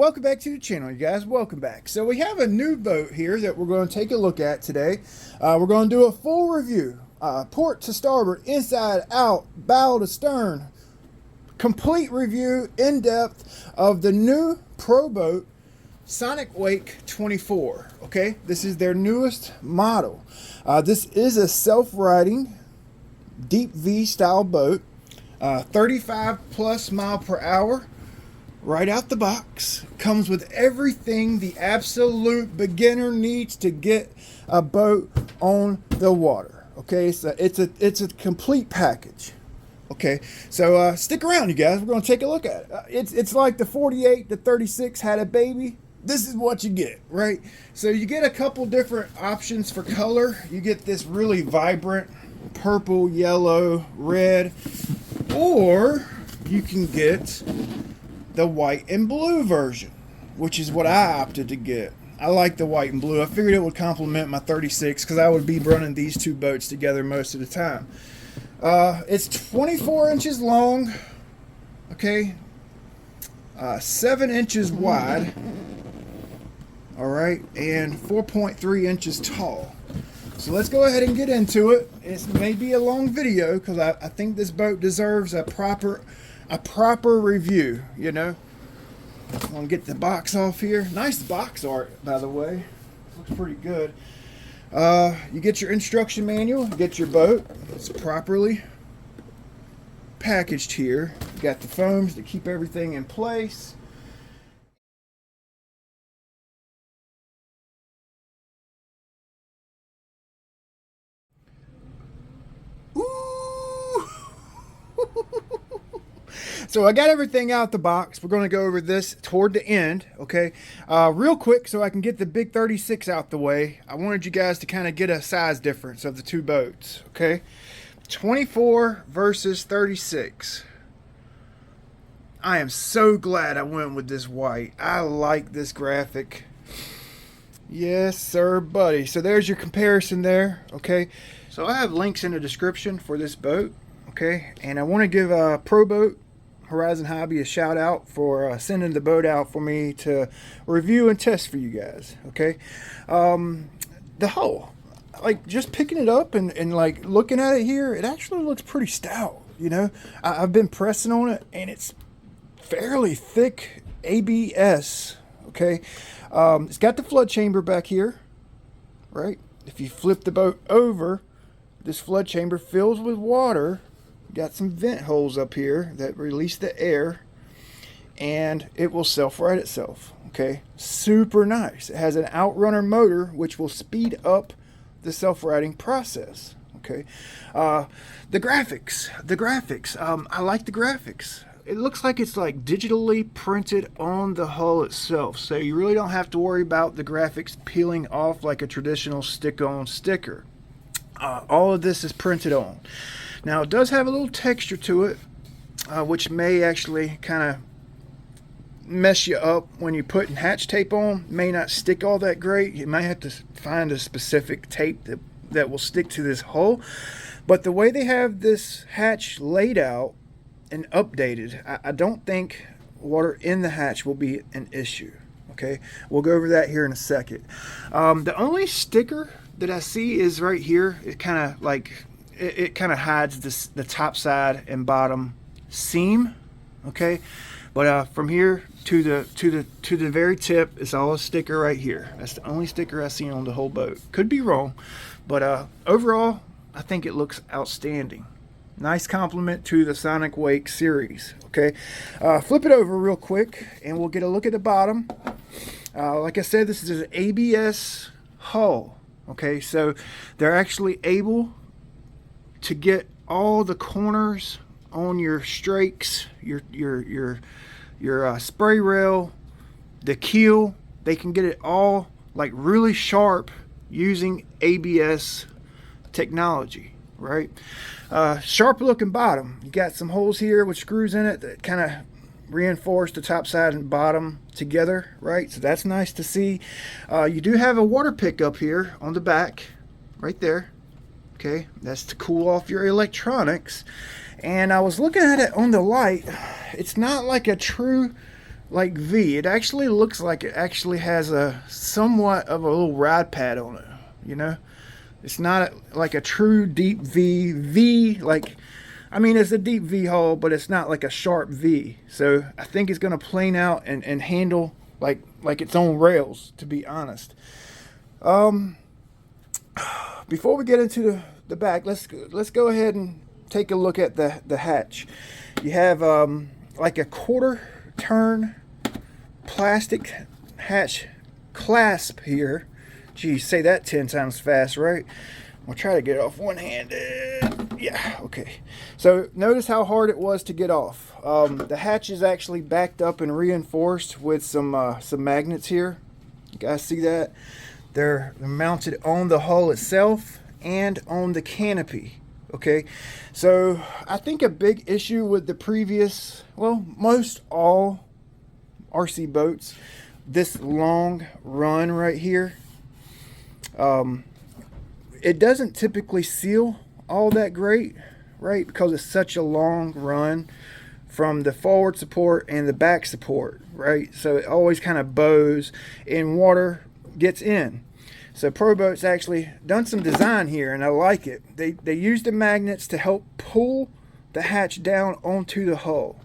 welcome back to the channel, you guys. Welcome back. So we have a new boat here that we're going to take a look at today. We're going to do a full review, port to starboard, inside out, bow to stern, complete review, in depth of the new Proboat SonicWake 24. Okay, this is their newest model. This is a self-riding deep V style boat, 35 plus mile per hour. Right out the box, comes with everything the absolute beginner needs to get a boat on the water. Okay, so it's a complete package. Okay, so stick around, you guys. We're going to take a look at it. It's like the 48, the 36 had a baby. This is what you get, right? So you get a couple different options for color. You get this really vibrant purple, yellow, red, or you can get the white and blue version, which is what I opted to get. I like the white and blue. I figured it would complement my 36 because I would be running these two boats together most of the time. It's 24 inches long, okay, 7 inches wide, all right, and 4.3 inches tall. So let's go ahead and get into it. It may be a long video because I think this boat deserves a proper review, you know. I'm gonna get the box off here. Nice box art, by the way. Looks pretty good. You get your instruction manual, you get your boat. It's properly packaged here. You got the foams to keep everything in place. So I got everything out the box. We're going to go over this toward the end, okay? Real quick, so I can get the big 36 out the way. I wanted you guys to kind of get a size difference of the two boats, okay? 24 versus 36. I am so glad I went with this white. I like this graphic. Yes, sir, buddy. So there's your comparison there, okay? So I have links in the description for this boat, okay? And I want to give Proboat Horizon Hobby a shout out for sending the boat out for me to review and test for you guys. Okay, the hull, like just picking it up and like looking at it here, it actually looks pretty stout. You know, I've been pressing on it and it's fairly thick ABS. Okay, it's got the flood chamber back here, right? If you flip the boat over, this flood chamber fills with water. Got some vent holes up here that release the air and it will self-right itself. Okay, super nice. It has an outrunner motor which will speed up the self-righting process. Okay, the graphics, I like the graphics. It looks like it's like digitally printed on the hull itself, so you really don't have to worry about the graphics peeling off like a traditional stick-on sticker. All of this is printed on. Now it does have a little texture to it, which may actually kind of mess you up when you're putting hatch tape on. May not stick all that great. You might have to find a specific tape that will stick to this hull. But the way they have this hatch laid out and updated, I don't think water in the hatch will be an issue. Okay, we'll go over that here in a second. The only sticker that I see is right here. It kind of like it kind of hides the top side and bottom seam, okay, but from here to the very tip, it's all a sticker right here. That's the only sticker I see on the whole boat. Could be wrong, but overall I think it looks outstanding. Nice compliment to the SonicWake series. Okay, flip it over real quick and we'll get a look at the bottom. Like I said, this is an ABS hull. Okay, so they're actually able to get all the corners on your strakes, your spray rail, the keel. They can get it all like really sharp using ABS technology, right? Sharp looking bottom. You got some holes here with screws in it that kind of reinforce the top side and bottom together, right? So that's nice to see. You do have a water pick up here on the back, right there. Okay, that's to cool off your electronics. And I was looking at it on the light. It's not like a true like V. It actually looks like it actually has a somewhat of a little ride pad on it, you know. It's not like a true deep V, like, I mean, it's a deep V hull, but it's not like a sharp V. So I think it's going to plane out and handle like its own rails, to be honest. Before we get into the back, let's go ahead and take a look at the hatch. You have like a quarter turn plastic hatch clasp here. Geez, say that 10 times fast, right? We'll try to get it off one-handed. Yeah, okay. So notice how hard it was to get off. The hatch is actually backed up and reinforced with some magnets here. You guys see that? They're mounted on the hull itself and on the canopy. Okay, so I think a big issue with the previous, well, most all RC boats, this long run right here, it doesn't typically seal all that great, right? Because it's such a long run from the forward support and the back support, right? So it always kind of bows and water gets in. So Proboat's actually done some design here, and I like it. They use the magnets to help pull the hatch down onto the hull.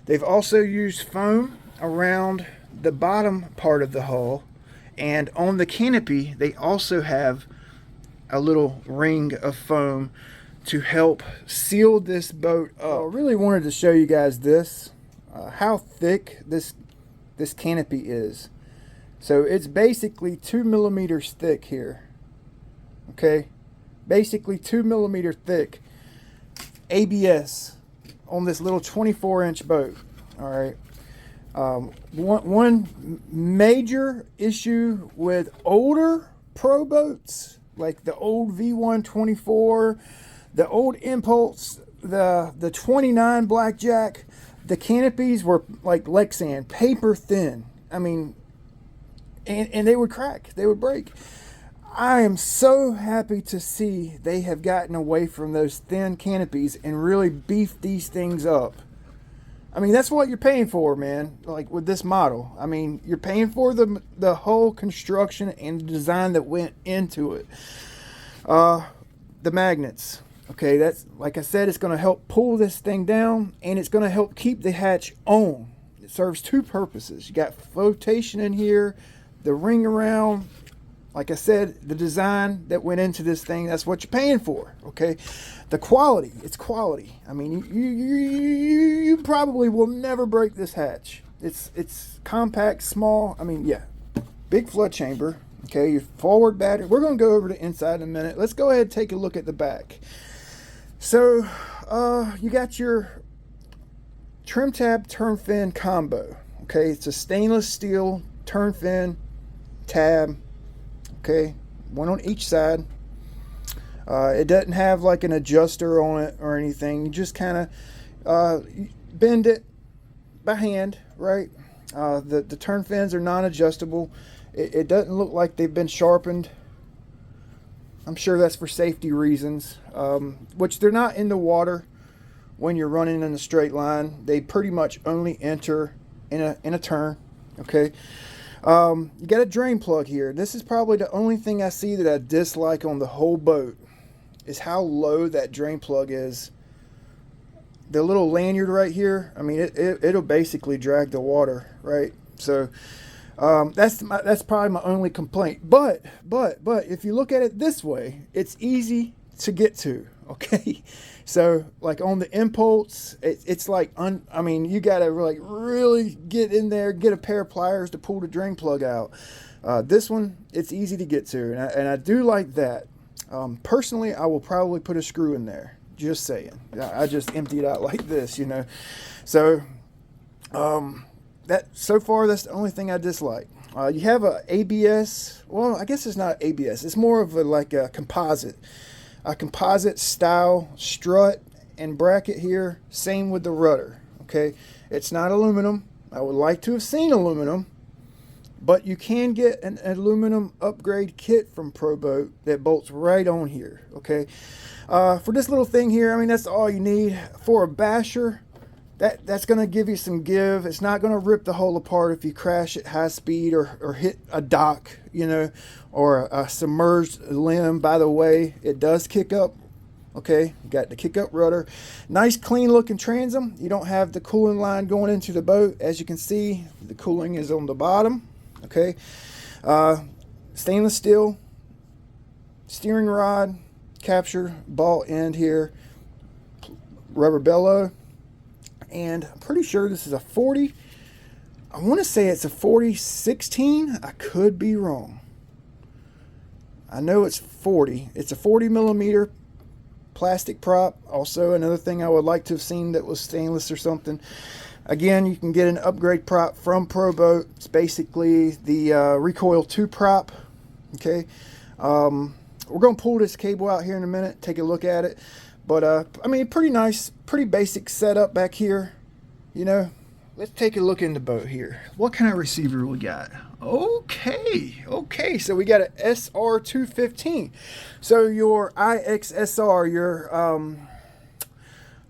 They've also used foam around the bottom part of the hull, and on the canopy they also have a little ring of foam to help seal this boat up. I really wanted to show you guys this, how thick this canopy is. So it's basically 2 millimeters thick here. Okay, basically 2 millimeter thick ABS on this little 24-inch boat. All right. One major issue with older Pro boats, like the old V124, the old Impulse, the 29 Blackjack, the canopies were like Lexan, paper thin. I mean, and they would crack, they would break. I am so happy to see they have gotten away from those thin canopies and really beefed these things up. I mean, that's what you're paying for, man, like with this model. I mean, you're paying for the whole construction and design that went into it. The magnets, okay, that's, like I said, it's going to help pull this thing down, and it's going to help keep the hatch on. It serves two purposes. You got flotation in here, the ring around. Like I said, the design that went into this thing, that's what you're paying for, okay? The quality, it's quality. I mean, you probably will never break this hatch. It's compact, small. I mean, yeah, big flood chamber, okay? Your forward battery. We're going to go over the inside in a minute. Let's go ahead and take a look at the back. So, you got your trim tab turn fin combo, okay? It's a stainless steel turn fin tab. Okay, one on each side. It doesn't have like an adjuster on it or anything. You just kind of bend it by hand, right? The turn fins are non-adjustable. It doesn't look like they've been sharpened. I'm sure that's for safety reasons, which they're not in the water when you're running in a straight line. They pretty much only enter in a turn, okay? You got a drain plug here. This is probably the only thing I see that I dislike on the whole boat, is how low that drain plug is. The little lanyard right here, I mean, it'll basically drag the water, right? So that's probably my only complaint. But if you look at it this way, it's easy to get to, okay? So like on the Impulse, it's like, I mean, you gotta like really get in there, get a pair of pliers to pull the drain plug out. This one, it's easy to get to, and I do like that. Personally, I will probably put a screw in there. Just saying. I just empty it out like this, you know. So so far that's the only thing I dislike. You have a ABS. Well, I guess it's not ABS. It's more of like a composite style strut and bracket here. Same with the rudder, okay? It's not aluminum. I would like to have seen aluminum, but you can get an aluminum upgrade kit from Proboat that bolts right on here, okay? For this little thing here, I mean, that's all you need. For a basher, that's going to give you some give. It's not going to rip the hull apart if you crash at high speed or hit a dock, you know, or a submerged limb. By the way, it does kick up. Okay, you got the kick up rudder. Nice clean looking transom. You don't have the cooling line going into the boat. As you can see, the cooling is on the bottom. Okay, stainless steel steering rod, capture ball end here, rubber bellow. And I'm pretty sure this is a 40. I want to say it's a 40-16. I could be wrong. I know it's 40. It's a 40 millimeter plastic prop. Also, another thing I would like to have seen that was stainless or something. Again, you can get an upgrade prop from Proboat. It's basically the recoil 2 prop. Okay. We're going to pull this cable out here in a minute, take a look at it. But, I mean, pretty nice, pretty basic setup back here, you know. Let's take a look in the boat here. What kind of receiver we got? Okay, so we got an SR215. So your IXSR,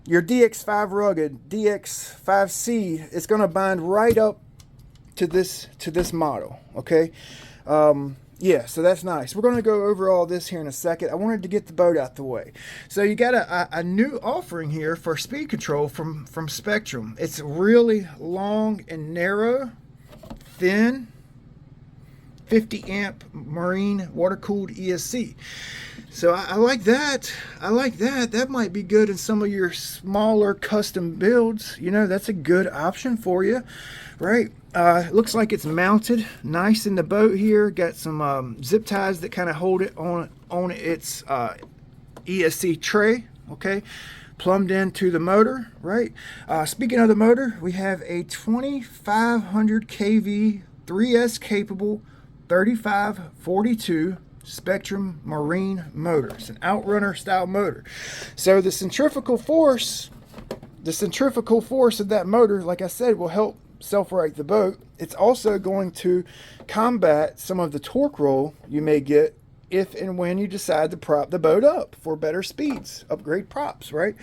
your DX5 Rugged, DX5C, it's going to bind right up to this model, okay? Yeah, so that's nice. We're going to go over all this here in a second. I wanted to get the boat out the way. So you got a new offering here for speed control from Spectrum. It's really long and narrow, thin, 50 amp marine water cooled ESC. So I like that. I like that. That might be good in some of your smaller custom builds. You know, that's a good option for you, right? Looks like it's mounted nice in the boat here. Got some zip ties that kind of hold it on its ESC tray. Okay, plumbed into the motor, right? Speaking of the motor, we have a 2500 kV 3S capable 3542 Spectrum marine motor. It's an outrunner style motor. So the centrifugal force of that motor, like I said, will help self-right the boat. It's also going to combat some of the torque roll you may get if and when you decide to prop the boat up for better speeds, upgrade props, right?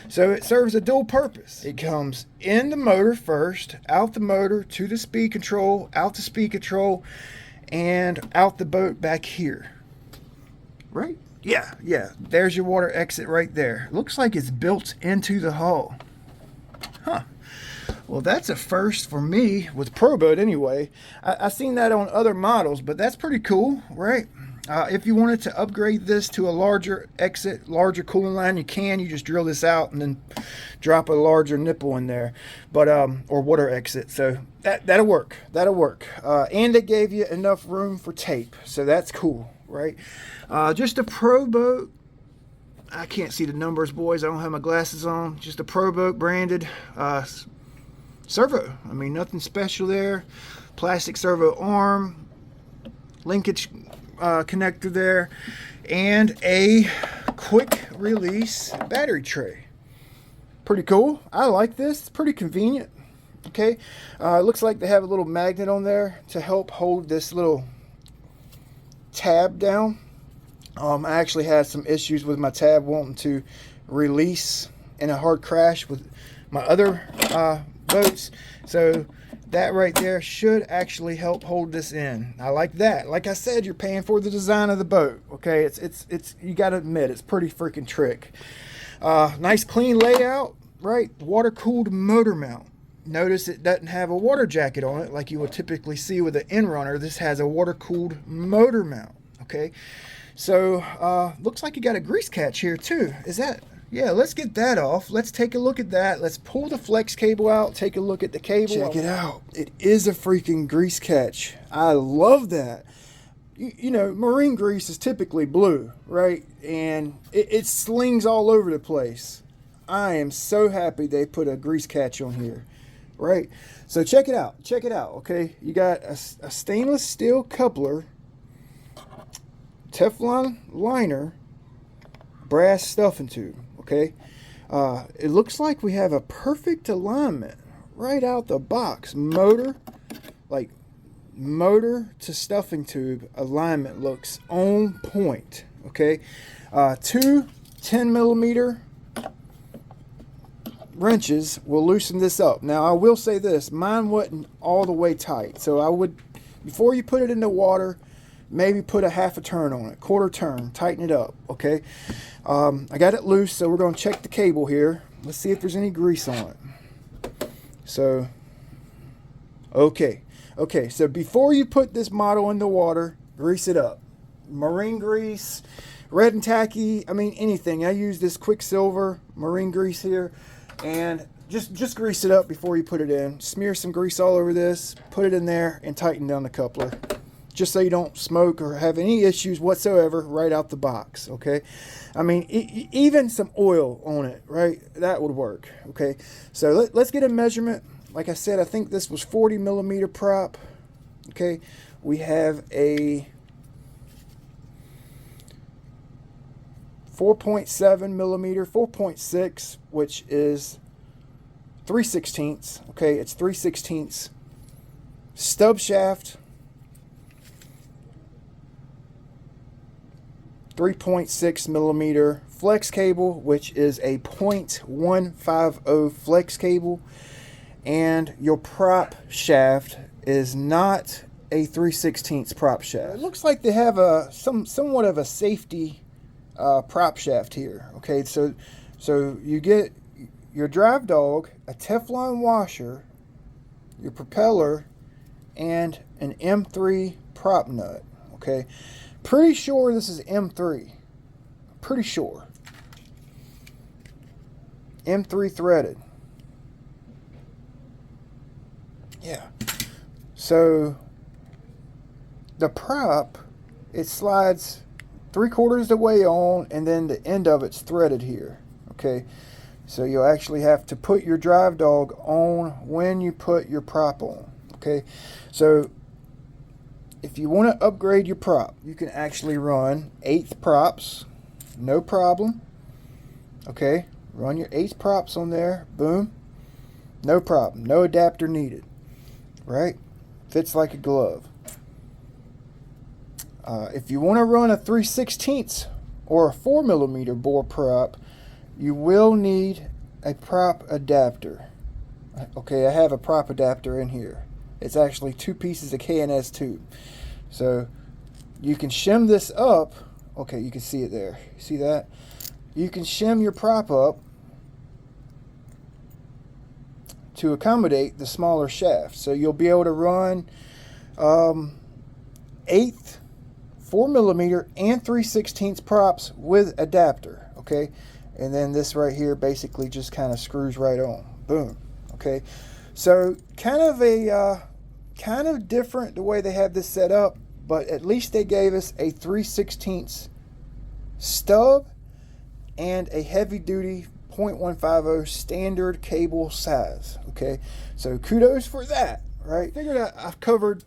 So it serves a dual purpose. It comes in the motor first, out the motor to the speed control, out the speed control, and out the boat back here, right? Yeah, there's your water exit right there. Looks like it's built into the hull. Huh. Well, that's a first for me with Proboat anyway. I've seen that on other models, but that's pretty cool, right? If you wanted to upgrade this to a larger exit, larger cooling line, you can. You just drill this out and then drop a larger nipple in there, but or water exit. So that'll work. That'll work. And they gave you enough room for tape, so that's cool, right? Just a Proboat. I can't see the numbers, boys. I don't have my glasses on. Just a Proboat branded servo. I mean, nothing special there. Plastic servo arm, linkage connector there, and a quick release battery tray. Pretty cool. I like this. It's pretty convenient. Okay, it looks like they have a little magnet on there to help hold this little tab down. I actually had some issues with my tab wanting to release in a hard crash with my other boats, so that right there should actually help hold this in. I like that. Like I said, you're paying for the design of the boat. Okay, it's you got to admit, it's pretty freaking trick. Nice clean layout, right? Water cooled motor mount. Notice it doesn't have a water jacket on it like you would typically see with an Inrunner. This has a water cooled motor mount. Okay, so looks like you got a grease catch here too. Is that? Yeah, let's get that off. Let's take a look at that. Let's pull the flex cable out, take a look at the cable. Check it out. It is a freaking grease catch. I love that. You know, marine grease is typically blue, right? And it slings all over the place. I am so happy they put a grease catch on here, right? So check it out. Check it out, okay? You got a stainless steel coupler, Teflon liner, brass stuffing tube. Okay, it looks like we have a perfect alignment right out the box. Motor to stuffing tube alignment looks on point. Okay, two 10 millimeter wrenches will loosen this up. Now I will say this, mine wasn't all the way tight, so I would, before you put it in the water, maybe put a half a turn on it, quarter turn, tighten it up. Okay, I got it loose, so we're going to check the cable here. Let's see if there's any grease on it. So okay, so before you put this model in the water, grease it up. Marine grease, red and tacky, I mean anything. I use this Quicksilver marine grease here, and just grease it up before you put it in. Smear some grease all over this, put it in there, and tighten down the coupler, just so you don't smoke or have any issues whatsoever right out the box. Okay, I mean even some oil on it, right? That would work. Okay, so let's get a measurement. Like I said, I think this was 40 millimeter prop. Okay, we have a 4.7 millimeter, 4.6, which is 3/16. Okay, it's 3/16 stub shaft, 3.6 millimeter flex cable, which is a 0.150 flex cable, and your prop shaft is not a 3/16 prop shaft. It looks like they have a somewhat of a safety prop shaft here. Okay, so you get your drive dog, a Teflon washer, your propeller, and an M3 prop nut. Okay, pretty sure this is M3. Pretty sure. M3 threaded. Yeah. So the prop, it slides 3/4 the way on, and then the end of it's threaded here. Okay, so you'll actually have to put your drive dog on when you put your prop on. Okay, so if you want to upgrade your prop, you can actually run 1/8 props, no problem. Okay, run your 1/8 props on there, boom, no problem, no adapter needed, right? Fits like a glove. If you want to run a 3/16 or a 4 millimeter bore prop, you will need a prop adapter. Okay, I have a prop adapter in here. It's actually 2 pieces of K&S tube. So you can shim this up. Okay, you can see it there. See that? You can shim your prop up to accommodate the smaller shaft. So you'll be able to run 1/8, 4 millimeter, and 3/16 props with adapter. Okay, and then this right here basically just kind of screws right on. Boom. Okay, so kind of different the way they have this set up, but at least they gave us a 3/16 stub and a heavy duty 0.150 standard cable size. Okay, so kudos for that, right? Figured I've covered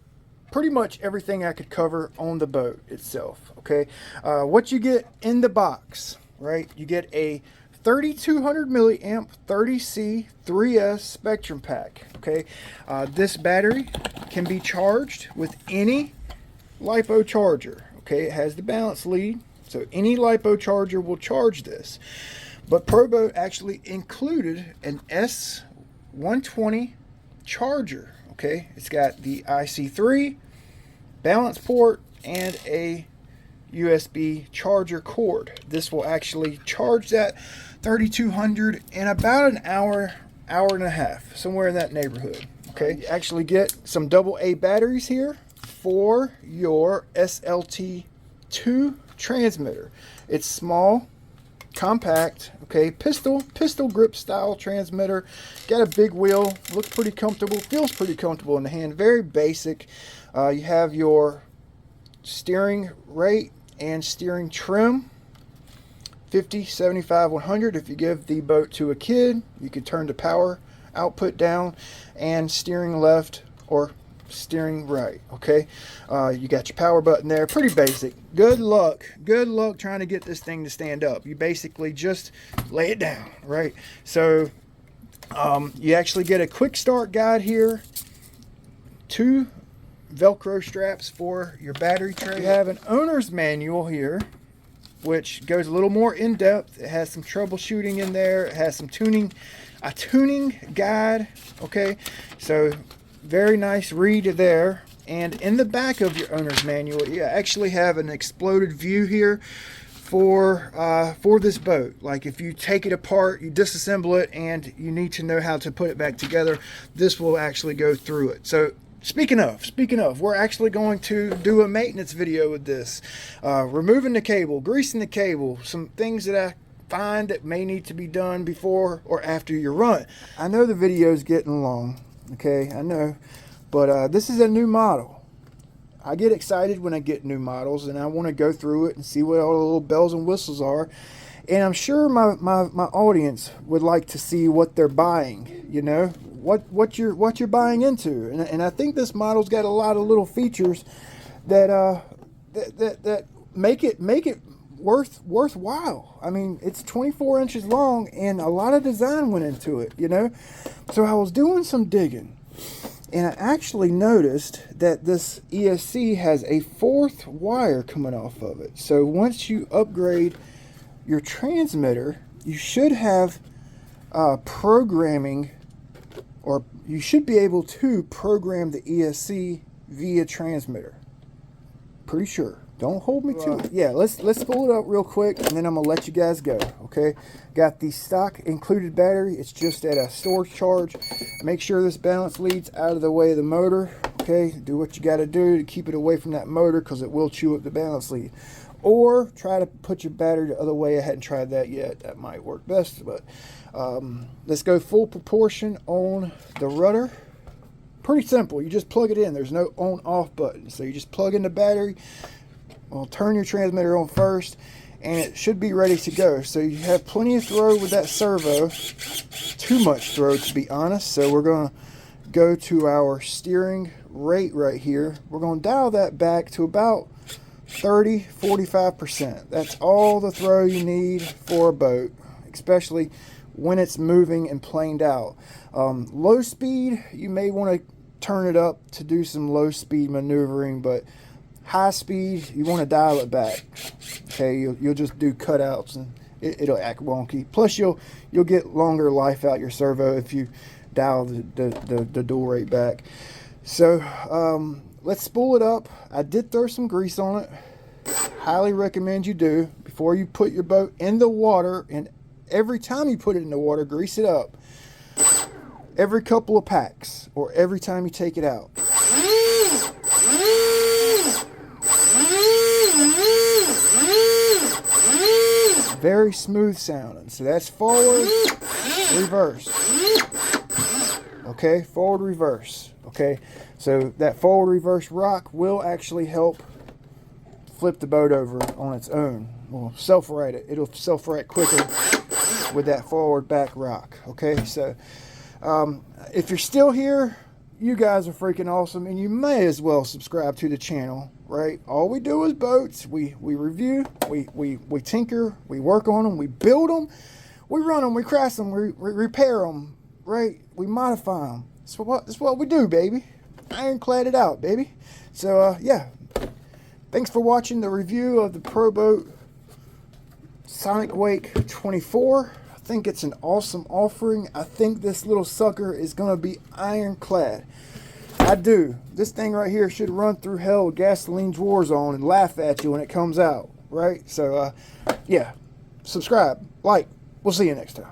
pretty much everything I could cover on the boat itself. Okay, what you get in the box, right? You get a 3200 milliamp 30C 3S Spectrum pack. Okay, this battery can be charged with any LiPo charger. Okay, it has the balance lead, so any LiPo charger will charge this. But Proboat actually included an S120 charger. Okay, it's got the IC3 balance port and a USB charger cord. This will actually charge that 3200 in about an hour, hour and a half, somewhere in that neighborhood. Okay, you actually get some AA batteries here for your SLT2 transmitter. It's small, compact, okay, pistol grip style transmitter. Got a big wheel, looks pretty comfortable, feels pretty comfortable in the hand, very basic. You have your steering rate and steering trim, 50, 75, 100. If you give the boat to a kid, you can turn the power output down, and steering left or steering right. Okay, you got your power button there, pretty basic. Good luck trying to get this thing to stand up. You basically just lay it down, right? So you actually get a quick start guide here, 2 Velcro straps for your battery tray. You have an owner's manual here, which goes a little more in depth. It has some troubleshooting in there. It has some tuning a tuning guide. Okay, so very nice read there. And in the back of your owner's manual, you actually have an exploded view here for this boat. Like if you take it apart, you disassemble it, and you need to know how to put it back together, this will actually go through it. So speaking of, we're actually going to do a maintenance video with this. Removing the cable, greasing the cable, some things that I find that may need to be done before or after your run. I know the video is getting long, okay, I know, but this is a new model. I get excited when I get new models, and I want to go through it and see what all the little bells and whistles are. And I'm sure my audience would like to see what they're buying, you know, what you're buying into. And I think this model's got a lot of little features that that make it worthwhile. I mean, it's 24 inches long, and a lot of design went into it, you know. So I was doing some digging, and I actually noticed that this ESC has a 4th wire coming off of it. So once you upgrade your transmitter, you should have programming, or you should be able to program the ESC via transmitter. Pretty sure. Don't hold me to it. Yeah, let's pull it up real quick, and then I'm gonna let you guys go. Okay, got the stock included battery. It's just at a storage charge. Make sure this balance lead's out of the way of the motor. Okay, do what you got to do to keep it away from that motor, because it will chew up the balance lead. Or try to put your battery the other way. I hadn't tried that yet. That might work best. But let's go full proportion on the rudder. Pretty simple. You just plug it in. There's no on-off button. So you just plug in the battery. Well, turn your transmitter on first, and it should be ready to go. So you have plenty of throw with that servo. Too much throw, to be honest. So we're going to go to our steering rate right here. We're going to dial that back to about 30-45%. That's all the throw you need for a boat, especially when it's moving and planed out. Low speed, you may want to turn it up to do some low speed maneuvering, but high speed, you want to dial it back. Okay, you'll just do cutouts, and it'll act wonky. Plus, you'll get longer life out your servo if you dial the dual rate back. So let's spool it up. I did throw some grease on it. Highly recommend you do before you put your boat in the water, and every time you put it in the water, grease it up. Every couple of packs, or every time you take it out. Very smooth sounding. So that's forward, reverse. Okay, forward, reverse. Okay, so that forward reverse rock will actually help flip the boat over on its own. Well, self-right it. It'll self-right quicker with that forward back rock. Okay, so if you're still here, you guys are freaking awesome, and you may as well subscribe to the channel. Right, all we do is boats. We review, we tinker, we work on them, we build them, we run them, we crash them, we repair them. Right, we modify them. That's what we do, baby. Ironclad it out, baby. So yeah, thanks for watching the review of the Proboat SonicWake 24. I think it's an awesome offering. I think this little sucker is gonna be ironclad. I do. This thing right here should run through hell with gasoline's war zone and laugh at you when it comes out, right? So, yeah, subscribe, like. We'll see you next time.